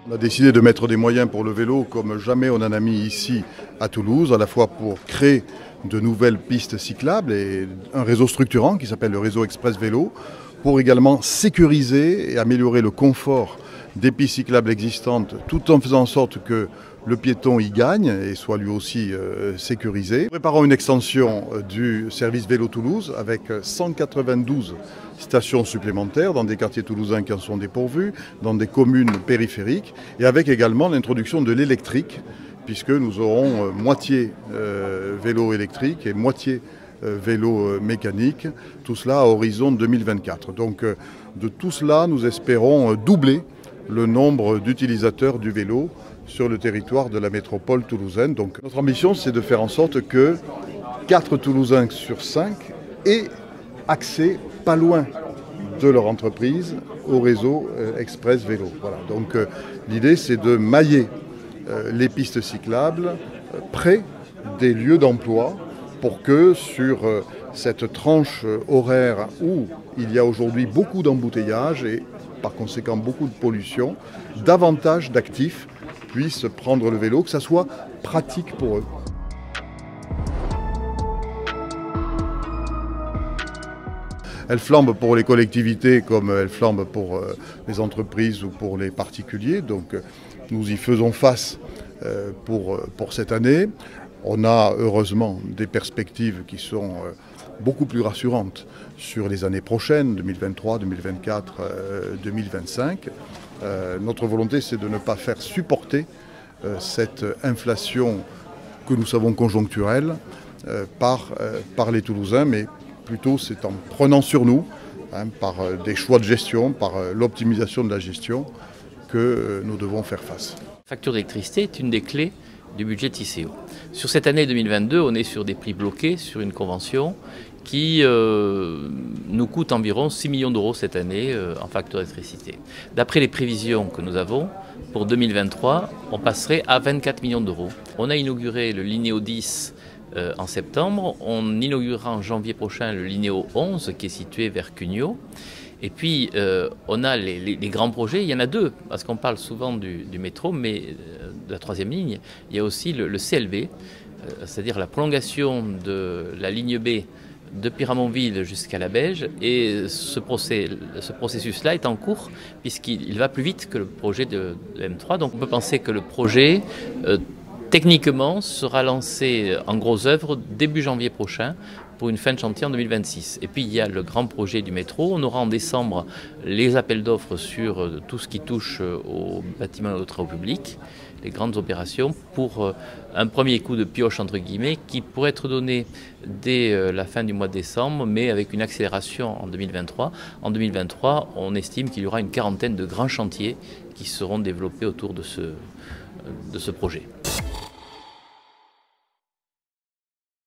On a décidé de mettre des moyens pour le vélo comme jamais on en a mis ici à Toulouse, à la fois pour créer de nouvelles pistes cyclables et un réseau structurant qui s'appelle le réseau Express Vélo, pour également sécuriser et améliorer le confort des pistes cyclables existantes, tout en faisant en sorte que le piéton y gagne et soit lui aussi sécurisé. Nous préparons une extension du service Vélo Toulouse avec 192 stations supplémentaires dans des quartiers toulousains qui en sont dépourvus, dans des communes périphériques, et avec également l'introduction de l'électrique, puisque nous aurons moitié vélo électrique et moitié vélo mécanique, tout cela à horizon 2024. Donc de tout cela, nous espérons doubler le nombre d'utilisateurs du vélo sur le territoire de la métropole toulousaine. Donc notre ambition, c'est de faire en sorte que 4 Toulousains sur 5 aient accès pas loin de leur entreprise au réseau Express Vélo. Voilà. Donc l'idée, c'est de mailler les pistes cyclables près des lieux d'emploi pour que sur cette tranche horaire où il y a aujourd'hui beaucoup d'embouteillages et par conséquent beaucoup de pollution, davantage d'actifs puissent prendre le vélo, que ça soit pratique pour eux. Elle flambe pour les collectivités comme elle flambe pour les entreprises ou pour les particuliers. Donc nous y faisons face pour cette année. On a heureusement des perspectives qui sont beaucoup plus rassurantes sur les années prochaines, 2023, 2024, 2025. Notre volonté, c'est de ne pas faire supporter cette inflation que nous savons conjoncturelle par les Toulousains, mais plutôt c'est en prenant sur nous, par des choix de gestion, par l'optimisation de la gestion, que nous devons faire face. La facture d'électricité est une des clés du budget TICO. Sur cette année 2022, on est sur des prix bloqués, sur une convention qui nous coûte environ 6 millions d'euros cette année en facture d'électricité. D'après les prévisions que nous avons, pour 2023, on passerait à 24 millions d'euros. On a inauguré le Linéo 10 en septembre, on inaugurera en janvier prochain le Linéo 11 qui est situé vers Cugnaux. Et puis, on a les grands projets, il y en a deux, parce qu'on parle souvent du métro, mais de la troisième ligne, il y a aussi le CLB, c'est-à-dire la prolongation de la ligne B de Pyramonville jusqu'à la Beige. Et ce processus-là est en cours, puisqu'il va plus vite que le projet de M3. Donc on peut penser que le projet, techniquement, sera lancé en gros œuvre début janvier prochain, pour une fin de chantier en 2026. Et puis il y a le grand projet du métro. On aura en décembre les appels d'offres sur tout ce qui touche aux bâtiments de travaux publics, les grandes opérations, pour un premier coup de pioche entre guillemets qui pourrait être donné dès la fin du mois de décembre, mais avec une accélération en 2023. En 2023, on estime qu'il y aura une quarantaine de grands chantiers qui seront développés autour de ce projet.